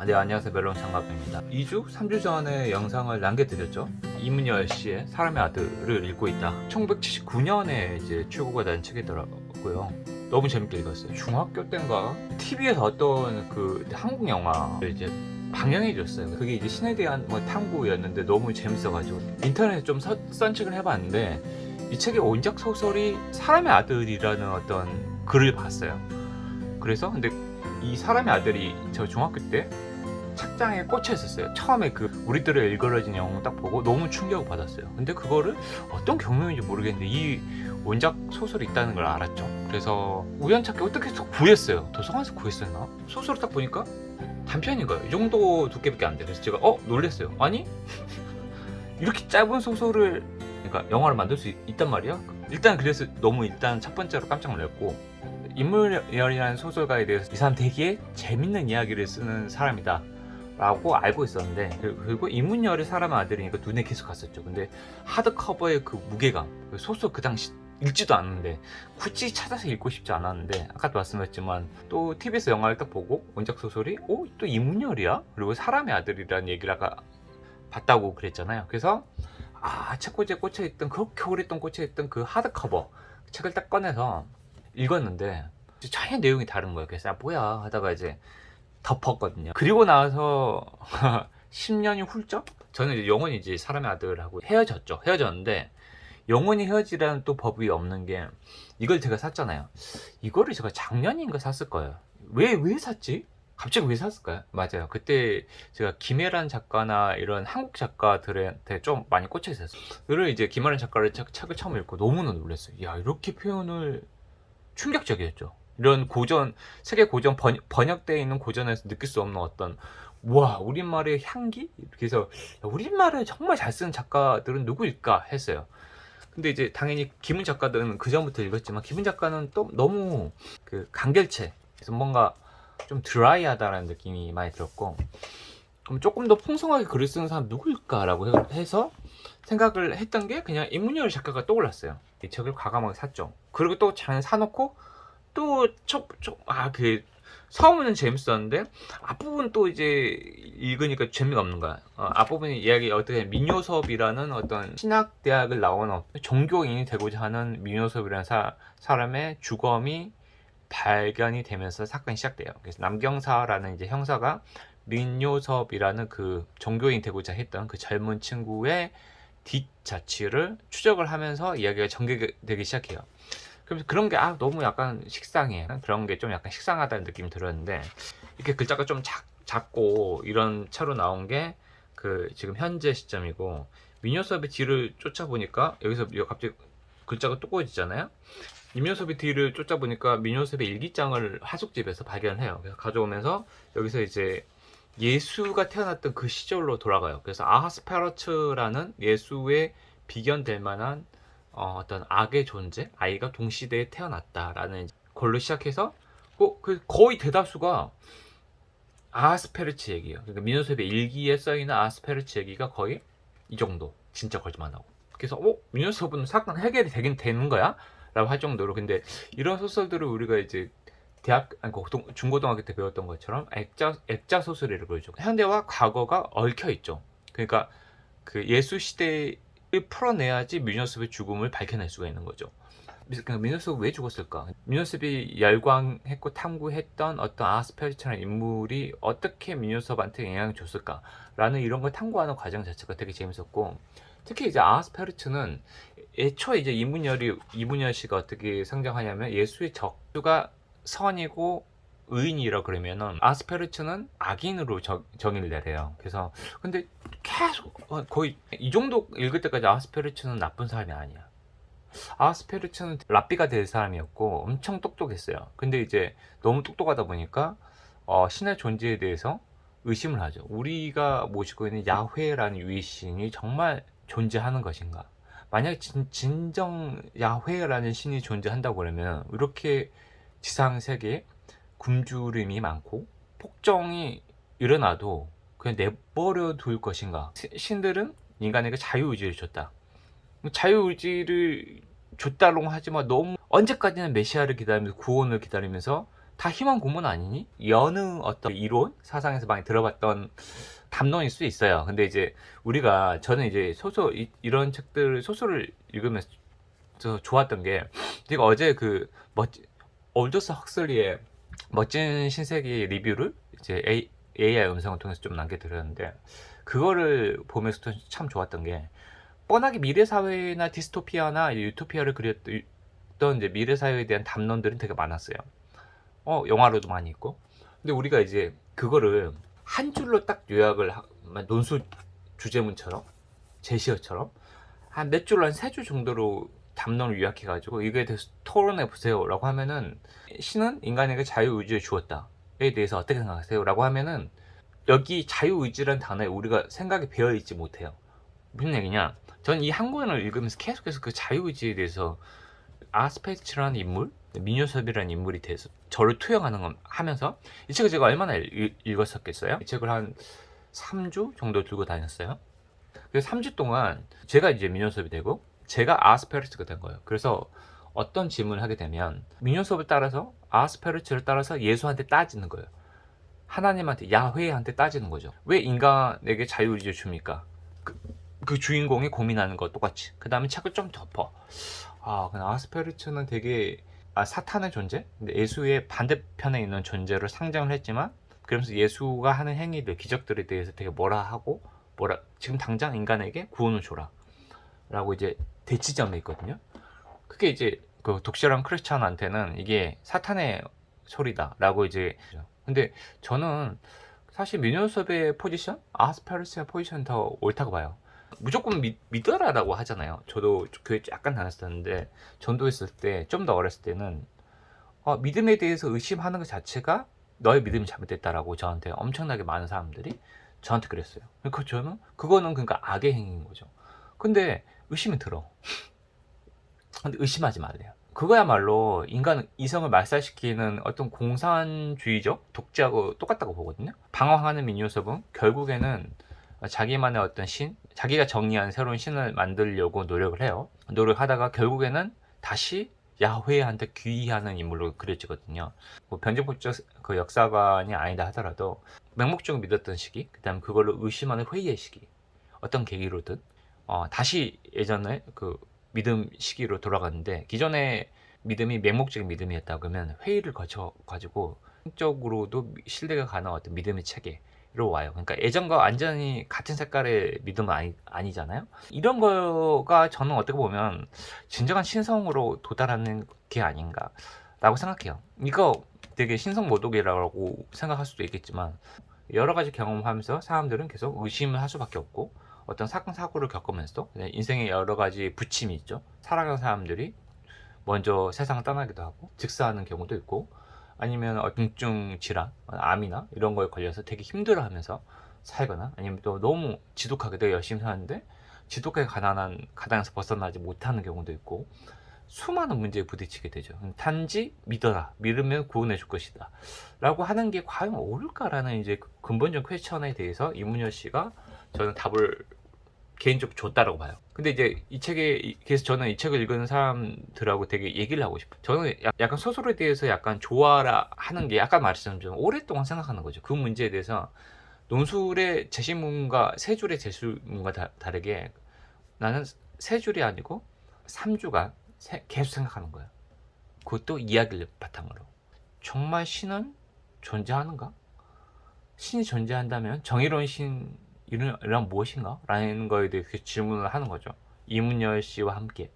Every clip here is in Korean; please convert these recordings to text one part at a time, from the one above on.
네, 안녕하세요. 멜론 장갑입니다. 2주, 3주 전에 영상을 남겨드렸죠. 이문열 씨의 사람의 아들을 읽고 있다. 1979년에 이제 출고가 된 책이더라고요. 너무 재밌게 읽었어요. 중학교 때인가 TV에서 어떤 그 한국 영화를 이제 방영해 줬어요. 그게 이제 신에 대한 뭐 탐구였는데 너무 재밌어가지고 인터넷에 좀 서칭을 해봤는데 이 책의 원작 소설이 사람의 아들이라는 어떤 글을 봤어요. 그래서 근데 이 사람의 아들이 저 중학교 때 책장에 꽂혀 있었어요. 처음에 그 우리들의 일그러진 영웅 딱 보고 너무 충격을 받았어요. 근데 그거를 어떤 경로인지 모르겠는데 이 원작 소설이 있다는 걸 알았죠. 그래서 우연찮게 어떻게 해서 구했어요. 도서관에서 구했었나? 소설을 딱 보니까 단편인 거예요. 이 정도 두께밖에 안 돼. 그래서 제가 놀랬어요. 아니 이렇게 짧은 소설을 그러니까 영화를 만들 수 있단 말이야. 일단 그래서 너무 일단 첫 번째로 깜짝 놀랐고, 이문열이라는 소설가에 대해서 이 사람 되게 재밌는 이야기를 쓰는 사람이다 라고 알고 있었는데, 그리고 이문열의 사람의 아들이니까 눈에 계속 갔었죠. 근데 하드커버의 그 무게감, 소설 그 당시 읽지도 않았는데 굳이 찾아서 읽고 싶지 않았는데, 아까도 말씀드렸지만 또 TV에서 영화를 딱 보고 원작 소설이 또 이문열이야? 그리고 사람의 아들이라는 얘기를 아까 봤다고 그랬잖아요. 그래서 책꽂이에 꽂혀있던, 그렇게 오랫동안 꽂혀있던 그 하드커버 책을 딱 꺼내서 읽었는데 전혀 내용이 다른 거예요. 그래서 뭐야 하다가 이제 덮었거든요. 그리고 나서 10년이 훌쩍 저는 이제 영원히 이제 사람의 아들하고 헤어졌는데, 영원히 헤어지라는 또 법이 없는 게, 이걸 제가 샀잖아요. 이거를 제가 작년인가 샀을 거예요. 왜 샀지? 갑자기 왜 샀을까요? 맞아요. 그때 제가 김혜란 작가나 이런 한국 작가들한테 좀 많이 꽂혀 있었어요. 그를 이제 김혜란 작가를 책을 처음 읽고 너무나 놀랐어요. 야, 이렇게 표현을, 충격적이었죠. 이런 고전, 세계 고전 번역되어 있는 고전에서 느낄 수 없는 어떤, 와, 우리말의 향기? 그래서 우리말을 정말 잘 쓰는 작가들은 누구일까 했어요. 근데 이제 당연히 김은 작가들은 그 전부터 읽었지만, 김은 작가는 또 너무 그 간결체, 그래서 뭔가 좀 드라이하다라는 느낌이 많이 들었고, 그럼 조금 더 풍성하게 글을 쓰는 사람 누구일까라고 해서 생각을 했던 게 그냥 임문열 작가가 떠올랐어요. 이 책을 과감하게 샀죠. 그리고 또 잘 사놓고 또 그 처음에는 재밌었는데 앞부분 또 이제 읽으니까 재미가 없는 거야. 앞부분 이야기 어떻게 민요섭이라는 어떤 신학대학을 나온 종교인이 되고자 하는 민요섭이라는 사람의 주검이 발견이 되면서 사건이 시작돼요. 그래서 남경사라는 이제 형사가 민요섭이라는 그 종교인 되고자 했던 그 젊은 친구의 뒷자취를 추적을 하면서 이야기가 전개되기 시작해요. 그래서 그런 게 너무 약간 식상해. 그런 게 좀 약간 식상하다는 느낌이 들었는데, 이렇게 글자가 좀 작고 이런 차로 나온 게 그 지금 현재 시점이고, 민요섭의 뒤를 쫓아보니까 여기서 갑자기 글자가 두꺼워지잖아요. 민요섭의 뒤를 쫓아보니까 민요섭의 일기장을 하숙집에서 발견해요. 그래서 가져오면서 여기서 이제 예수가 태어났던 그 시절로 돌아가요. 그래서 아하스페러츠라는 예수의 비견될 만한 어떤 악의 존재, 아이가 동시대에 태어났다라는 걸로 시작해서 거의 대다수가 아하스페르츠 얘기예요. 그러니까 민요섭의 일기에 써있는 아하스페르츠 얘기가 거의 이 정도, 진짜 거짓말 하고. 그래서 민요섭은 사건 해결이 되긴 되는 거야? 라고 할 정도로. 근데 이런 소설들을 우리가 이제 중고등학교 때 배웠던 것처럼 액자 소설이라고 그러죠. 현대와 과거가 얽혀 있죠. 그러니까 그 예수 시대를 풀어내야지 민요섭의 죽음을 밝혀낼 수가 있는 거죠. 그러니까 민요섭이 왜 죽었을까? 민요섭이 열광했고 탐구했던 어떤 아스페르츠라는 인물이 어떻게 민요섭한테 영향을 줬을까? 라는 이런 걸 탐구하는 과정 자체가 되게 재밌었고, 특히 이제 아스페르츠는 애초에 이제 이문열 씨가 어떻게 성장하냐면, 예수의 적수가 선이고 의인이라 그러면은 아스페르츠는 악인으로 정의를 내려요. 그래서 근데 계속 거의 이 정도 읽을 때까지 아스페르츠는 나쁜 사람이 아니야. 아스페르츠는 랍비가 될 사람이었고 엄청 똑똑했어요. 근데 이제 너무 똑똑하다 보니까 신의 존재에 대해서 의심을 하죠. 우리가 모시고 있는 야훼라는 유일신이 정말 존재하는 것인가? 만약 진정 야훼라는 신이 존재한다고 그러면 이렇게 지상 세계에 굶주림이 많고 폭정이 일어나도 그냥 내버려 둘 것인가? 신들은 인간에게 자유의지를 줬다. 자유의지를 줬다롱 하지만 너무 언제까지나 메시아를 기다리면서, 구원을 기다리면서 다 희망 고문 아니니? 여느 어떤 이론 사상에서 많이 들어봤던 담론일 수 있어요. 근데 이제 저는 이제 이런 책들 소설을 읽으면서 좋았던 게, 제가 어제 그 올더스 헉슬리의 멋진 신세계 리뷰를 이제 AI 음성을 통해서 좀 남겨드렸는데, 그거를 보면서도 참 좋았던 게, 뻔하게 미래 사회나 디스토피아나 유토피아를 그렸던 이제 미래 사회에 대한 담론들은 되게 많았어요. 영화로도 많이 있고. 근데 우리가 이제 그거를 한 줄로 딱 요약을 논술 주제문처럼, 제시어처럼 한 몇 줄로, 한 3줄 정도로 담론을 요약해 가지고 이거에 대해서 토론해 보세요 라고 하면은, 신은 인간에게 자유의지를 주었다에 대해서 어떻게 생각하세요 라고 하면은, 여기 자유의지라는 단어에 우리가 생각이 배어있지 못해요. 무슨 얘기냐, 저는 이 한 권을 읽으면서 계속해서 그 자유의지에 대해서 아스페르츠라는 인물, 민요섭이라는 인물이 대해서 저를 투영하는 하면서, 이 책을 제가 얼마나 읽었었겠어요? 이 책을 한 3주 정도 들고 다녔어요. 그래서 3주 동안 제가 이제 민요섭이 되고 제가 아스페르츠가 된 거예요. 그래서 어떤 질문을 하게 되면 민요섭을 따라서, 아스페르츠를 따라서 예수한테 따지는 거예요. 하나님한테, 야훼한테 따지는 거죠. 왜 인간에게 자유의지를 줍니까? 그 주인공이 고민하는 거 똑같이. 그 다음에 책을 좀 덮어. 그냥 아스페르츠는 되게 사탄의 존재? 근데 예수의 반대편에 있는 존재를 상정을 했지만, 그러면서 예수가 하는 행위들, 기적들에 대해서 되게 지금 당장 인간에게 구원을 줘라 라고 이제 대치점에 있거든요. 그게 이제 그 독실한 크리스찬한테는 이게 사탄의 소리다 라고 이제. 근데 저는 사실 민요섭의 포지션, 아스페르스의 포지션이 더 옳다고 봐요. 무조건 믿어라라고 하잖아요. 저도 교회 약간 다녔었는데, 전도했을 때, 좀 더 어렸을 때는 믿음에 대해서 의심하는 것 자체가 너의 믿음이 잘못됐다라고 저한테 엄청나게 많은 사람들이 저한테 그랬어요. 그러니까 저는 그거는 그러니까 악의 행위인 거죠. 근데 의심이 들어. 근데 의심하지 말래요. 그거야말로 인간 이성을 말살시키는 어떤 공산주의적 독재하고 똑같다고 보거든요. 방황하는 민요섭은 결국에는 자기만의 어떤 자기가 정의한 새로운 신을 만들려고 노력을 해요. 노력하다가 결국에는 다시 야훼한테 귀의하는 인물로 그려지거든요. 뭐 변증법적 그 역사관이 아니다 하더라도 맹목적으로 믿었던 시기, 그다음 그걸로 의심하는 회의의 시기, 어떤 계기로든 다시 예전에 그 믿음 시기로 돌아갔는데, 기존의 믿음이 맹목적인 믿음이었다 그러면 회의를 거쳐 가지고 성적으로도 신뢰가 가능한 어떤 믿음의 체계로 와요. 그러니까 예전과 완전히 같은 색깔의 믿음은 아니잖아요. 이런 거가 저는 어떻게 보면 진정한 신성으로 도달하는 게 아닌가라고 생각해요. 이거 되게 신성모독이라고 생각할 수도 있겠지만, 여러 가지 경험하면서 사람들은 계속 의심을 할 수밖에 없고, 어떤 사건 사고를 겪으면서 인생의 여러 가지 부침이 있죠. 살아가는 사람들이 먼저 세상을 떠나기도 하고 즉사하는 경우도 있고, 아니면 중증 질환, 암이나 이런 거에 걸려서 되게 힘들어하면서 살거나, 아니면 또 너무 지독하게 내가 열심히 사는데 지독하게 가난에서 벗어나지 못하는 경우도 있고, 수많은 문제에 부딪히게 되죠. 단지 믿어라, 믿으면 구원해 줄 것이다 라고 하는 게 과연 옳을까라는 이제 근본적 퀘스천에 대해서 이문열 씨가 저는 답을 개인적으로 줬다라고 봐요. 근데 이제 그래서 저는 이 책을 읽은 사람들하고 되게 얘기를 하고 싶어요. 저는 약간 소설에 대해서 약간 좋아라 하는 게, 아까 말했지만 좀 오랫동안 생각하는 거죠. 그 문제에 대해서 논술의 제시문과 세 줄의 제시문과 다르게 나는 세 줄이 아니고 3주간 계속 생각하는 거예요. 그것도 이야기를 바탕으로. 정말 신은 존재하는가? 신이 존재한다면 정의로운 신이란 무엇인가? 라는 거에 대해 질문을 하는 거죠. 이문열 씨와 함께.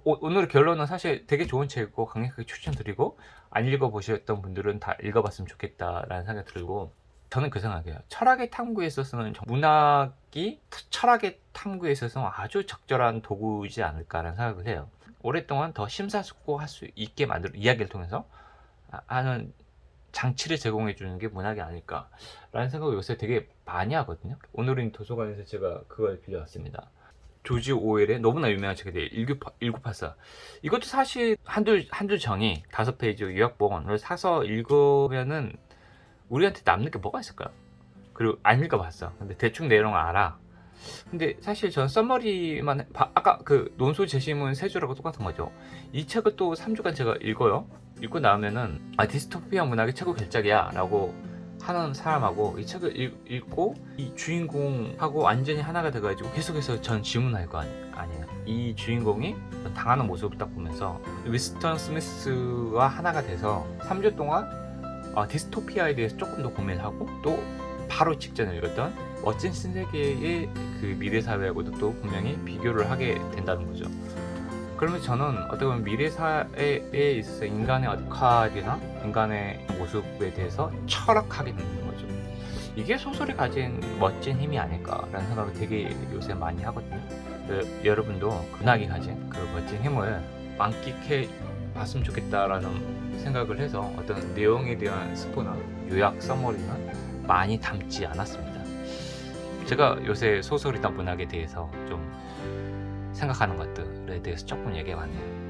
오늘의 결론은 사실 되게 좋은 책이고 강력하게 추천드리고, 안 읽어보셨던 분들은 다 읽어봤으면 좋겠다라는 생각이 들고, 저는 그 생각이에요. 철학의 탐구에 있어서는 문학이 철학의 탐구에 있어서 아주 적절한 도구이지 않을까라는 생각을 해요. 오랫동안 더 심사숙고할 수 있게 만들 이야기를 통해서 하는 장치를 제공해 주는 게 문학이 아닐까라는 생각을 요새 되게 많이 하거든요. 오늘은 도서관에서 제가 그걸 빌려왔습니다. 조지 오웰의 너무나 유명한 책인데 1984. 이것도 사실 한줄 정의 5페이지 요약본을 사서 읽으면은 우리한테 남는 게 뭐가 있을까요? 그리고 안 읽어봤어. 근데 대충 내용을 알아. 근데 사실 전 써머리만 아까 그 논술 제시문 세 줄하고 똑같은 거죠. 이 책을 또 3주간 제가 읽어요. 읽고 나면은 디스토피아 문학의 최고 결작이야 라고 하는 사람하고 이 책을 읽고 이 주인공하고 완전히 하나가 돼가지고 계속해서 전 질문할 거 아니에요. 이 주인공이 당하는 모습을 딱 보면서 위스턴 스미스와 하나가 돼서 3주 동안 디스토피아에 대해서 조금 더 고민하고 또 바로 직전에 읽었던 멋진 신세계의 그 미래사회하고도 또 분명히 비교를 하게 된다는 거죠. 그러면 저는 어떻게 보면 미래사회에 있어서 인간의 역할이나 인간의 모습에 대해서 철학하게 되는 거죠. 이게 소설이 가진 멋진 힘이 아닐까라는 생각을 되게 요새 많이 하거든요. 여러분도 문학이 가진 그 멋진 힘을 만끽해 봤으면 좋겠다라는 생각을 해서 어떤 내용에 대한 스포나 요약 서머리는 많이 담지 않았습니다. 제가 요새 소설이나 문학에 대해서 좀 생각하는 것들에 대해서 조금 얘기해봤네요.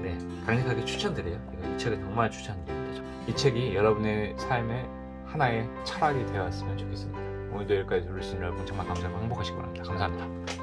네, 강력하게 추천드려요. 이 책은 정말 추천드립니다. 이 책이 여러분의 삶의 하나의 철학이 되었으면 좋겠습니다. 오늘도 여기까지 들으신 여러분 정말 감사하고 행복하시기 바랍니다. 감사합니다.